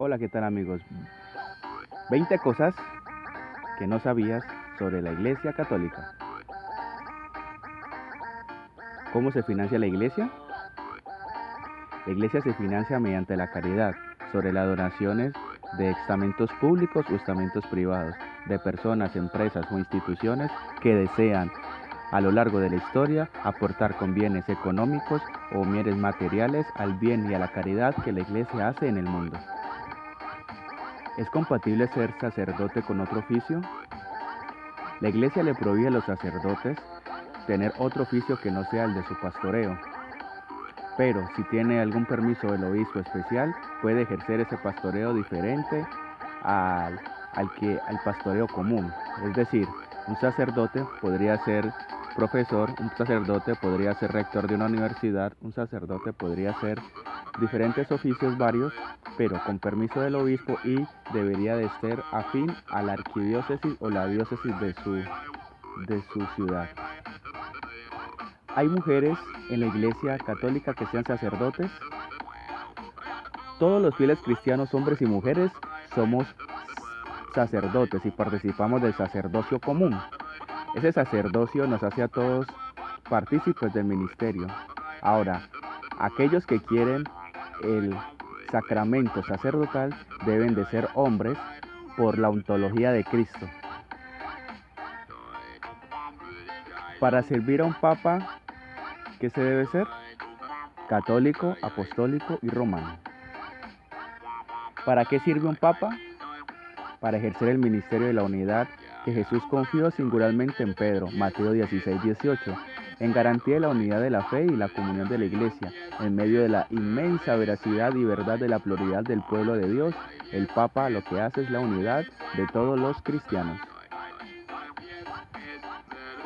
Hola, ¿qué tal amigos? 20 cosas que no sabías sobre la Iglesia Católica. ¿Cómo se financia la Iglesia? La Iglesia se financia mediante la caridad, sobre las donaciones de estamentos públicos o estamentos privados, de personas, empresas o instituciones que desean a lo largo de la historia aportar con bienes económicos o bienes materiales al bien y a la caridad que la Iglesia hace en el mundo. ¿Es compatible ser sacerdote con otro oficio? La Iglesia le prohíbe a los sacerdotes tener otro oficio que no sea el de su pastoreo, pero si tiene algún permiso del obispo especial, puede ejercer ese pastoreo diferente al pastoreo común. Es decir, un sacerdote podría ser profesor, un sacerdote podría ser rector de una universidad, un sacerdote podría ser diferentes oficios varios, pero con permiso del obispo y debería de ser afín a la arquidiócesis o la diócesis de su ciudad. ¿Hay mujeres en la Iglesia Católica que sean sacerdotes? Todos los fieles cristianos, hombres y mujeres, somos sacerdotes y participamos del sacerdocio común. Ese sacerdocio nos hace a todos partícipes del ministerio. Ahora, aquellos que quieren el sacramento sacerdotal deben de ser hombres por la ontología de Cristo. Para servir a un papa, ¿qué se debe ser? Católico, apostólico y romano. ¿Para qué sirve un papa? Para ejercer el ministerio de la unidad que Jesús confió singularmente en Pedro, Mateo 16:18, en garantía de la unidad de la fe y la comunión de la Iglesia, en medio de la inmensa veracidad y verdad de la pluralidad del pueblo de Dios. El Papa lo que hace es la unidad de todos los cristianos.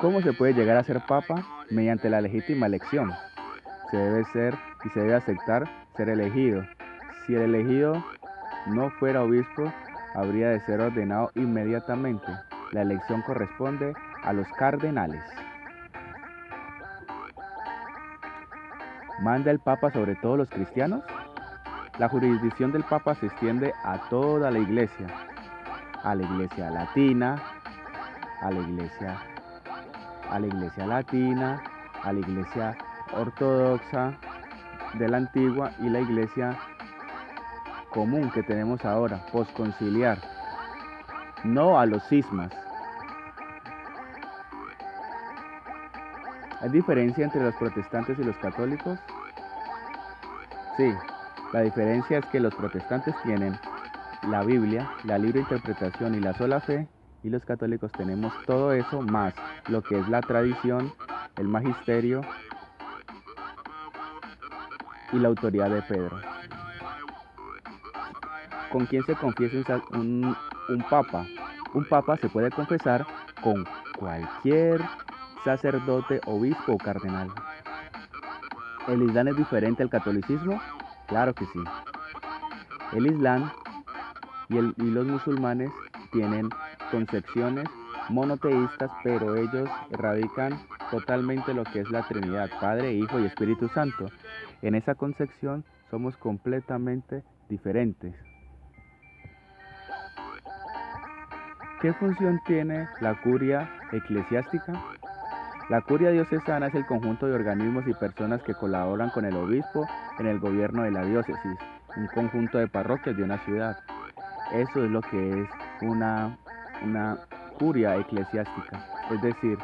¿Cómo se puede llegar a ser Papa? Mediante la legítima elección. Se debe ser y se debe aceptar ser elegido. Si el elegido no fuera obispo, habría de ser ordenado inmediatamente. La elección corresponde a los cardenales. ¿Manda el Papa sobre todos los cristianos? La jurisdicción del Papa se extiende a toda la Iglesia latina, a la Iglesia latina, a la Iglesia ortodoxa de la antigua y la Iglesia común que tenemos ahora, posconciliar, no a los cismas. ¿Hay diferencia entre los protestantes y los católicos? Sí, la diferencia es que los protestantes tienen la Biblia, la libre interpretación y la sola fe, y los católicos tenemos todo eso más lo que es la tradición, el magisterio y la autoridad de Pedro. ¿Con quién se confiesa un papa? Un papa se puede confesar con cualquier sacerdote, obispo o cardenal. ¿El Islam es diferente al catolicismo? Claro que sí. El Islam y los musulmanes tienen concepciones monoteístas, pero ellos erradican totalmente lo que es la Trinidad, Padre, Hijo y Espíritu Santo. En esa concepción somos completamente diferentes. ¿Qué función tiene la curia eclesiástica? La curia diocesana es el conjunto de organismos y personas que colaboran con el obispo en el gobierno de la diócesis, un conjunto de parroquias de una ciudad. Eso es lo que es una curia eclesiástica, es decir,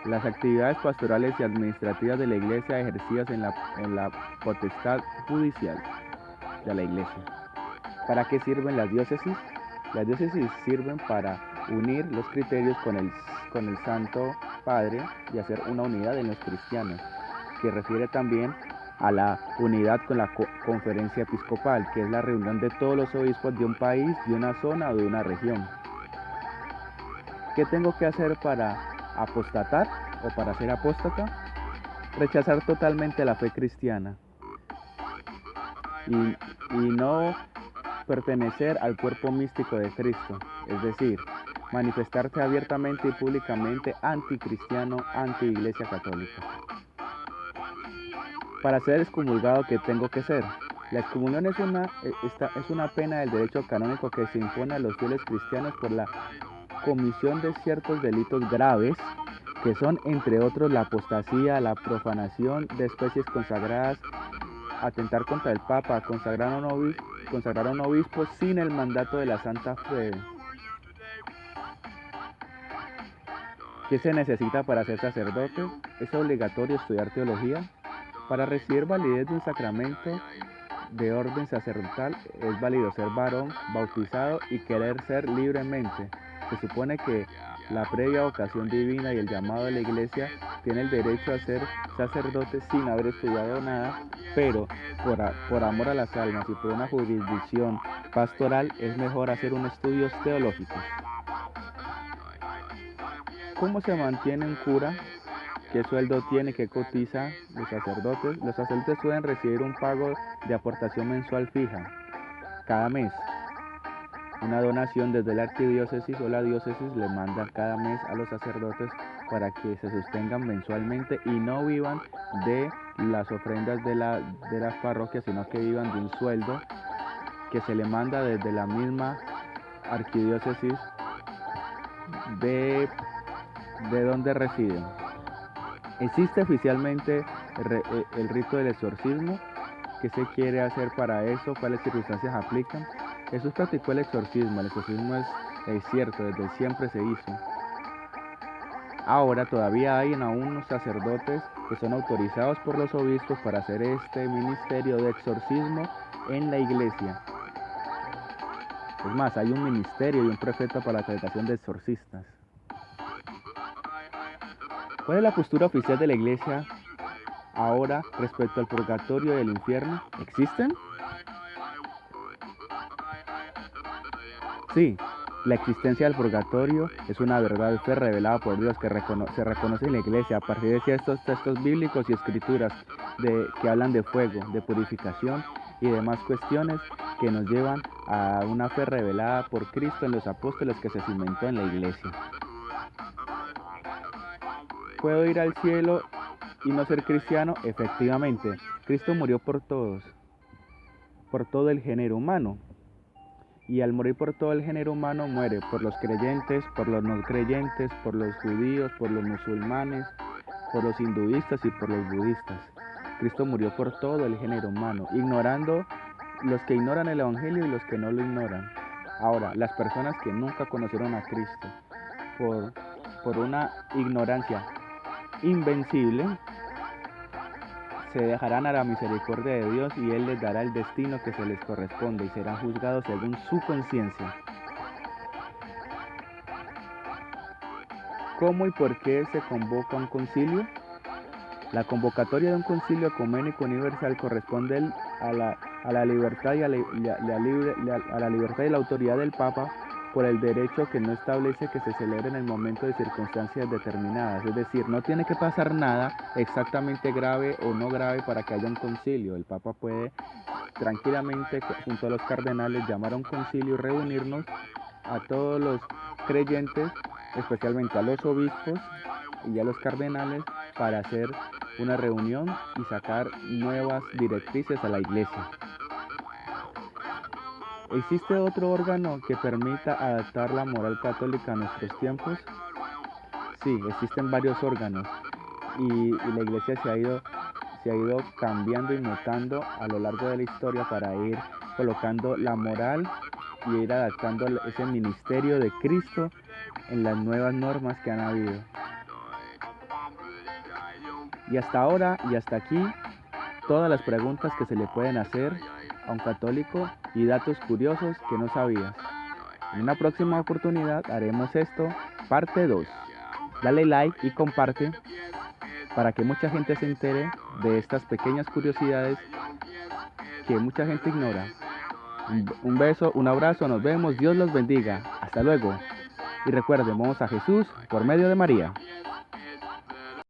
las actividades pastorales y administrativas de la iglesia ejercidas en la potestad judicial de la iglesia. ¿Para qué sirven las diócesis? Las diócesis sirven para unir los criterios con el Santo Padre y hacer una unidad en los cristianos, que refiere también a la unidad con la conferencia episcopal, que es la reunión de todos los obispos de un país, de una zona o de una región. ¿Qué tengo que hacer para apostatar o para ser apóstata? Rechazar totalmente la fe cristiana y no pertenecer al cuerpo místico de Cristo, es decir, manifestarse abiertamente y públicamente anticristiano, anti-iglesia católica. Para ser excomulgado, ¿qué tengo que ser? La excomunión es una pena del derecho canónico que se impone a los fieles cristianos por la comisión de ciertos delitos graves, que son, entre otros, la apostasía, la profanación de especies consagradas, atentar contra el Papa, consagrar a un obispo sin el mandato de la Santa Fe. ¿Qué se necesita para ser sacerdote? ¿Es obligatorio estudiar teología? Para recibir validez de un sacramento de orden sacerdotal es válido ser varón, bautizado y querer ser libremente. Se supone que la previa vocación divina y el llamado de la Iglesia tiene el derecho a ser sacerdote sin haber estudiado nada, pero por amor a las almas y por una jurisdicción pastoral es mejor hacer unos estudios teológicos. ¿Cómo se mantiene un cura? ¿Qué sueldo tiene? ¿Qué cotiza los sacerdotes? Los sacerdotes pueden recibir un pago de aportación mensual fija cada mes. Una donación desde la arquidiócesis o la diócesis le mandan cada mes a los sacerdotes para que se sostengan mensualmente y no vivan de las ofrendas de las parroquias, sino que vivan de un sueldo que se le manda desde la misma arquidiócesis de donde residen. Existe oficialmente el rito del exorcismo. ¿Qué se quiere hacer para eso? ¿Cuáles circunstancias aplican? Jesús practicó el exorcismo. El exorcismo es cierto, desde siempre se hizo. Ahora todavía hay aún unos sacerdotes que son autorizados por los obispos para hacer este ministerio de exorcismo en la iglesia. Es más, hay un ministerio y un prefecto para la celebración de exorcistas. ¿Cuál es la postura oficial de la iglesia ahora respecto al purgatorio y el infierno? ¿Existen? Sí, la existencia del purgatorio es una verdad fe revelada por Dios que se reconoce en la iglesia a partir de estos textos bíblicos y escrituras que hablan de fuego, de purificación y demás cuestiones que nos llevan a una fe revelada por Cristo en los apóstoles que se cimentó en la iglesia. ¿Puedo ir al cielo y no ser cristiano? Efectivamente, Cristo murió por todos, por todo el género humano. Y al morir por todo el género humano, muere por los creyentes, por los no creyentes, por los judíos, por los musulmanes, por los hinduistas y por los budistas. Cristo murió por todo el género humano, ignorando los que ignoran el Evangelio y los que no lo ignoran. Ahora, las personas que nunca conocieron a Cristo, por una ignorancia invencible, se dejarán a la misericordia de Dios y Él les dará el destino que se les corresponde y serán juzgados según su conciencia. ¿Cómo y por qué se convoca un concilio? La convocatoria de un concilio ecuménico universal corresponde a la libertad y a la libertad y la autoridad del Papa por el derecho que no establece que se celebre en el momento de circunstancias determinadas. Es decir, no tiene que pasar nada exactamente grave o no grave para que haya un concilio. El Papa puede tranquilamente, junto a los cardenales, llamar a un concilio y reunirnos a todos los creyentes, especialmente a los obispos y a los cardenales, para hacer una reunión y sacar nuevas directrices a la iglesia. ¿Existe otro órgano que permita adaptar la moral católica a nuestros tiempos? Sí, existen varios órganos y la iglesia se ha ido cambiando y mutando a lo largo de la historia para ir colocando la moral y ir adaptando ese ministerio de Cristo en las nuevas normas que han habido. Y hasta ahora y hasta aquí, todas las preguntas que se le pueden hacer a un católico y datos curiosos que no sabías. En una próxima oportunidad haremos esto, parte 2. Dale like y comparte para que mucha gente se entere de estas pequeñas curiosidades que mucha gente ignora. Un beso, un abrazo, nos vemos, Dios los bendiga. Hasta luego. Y recuerden, vamos a Jesús por medio de María.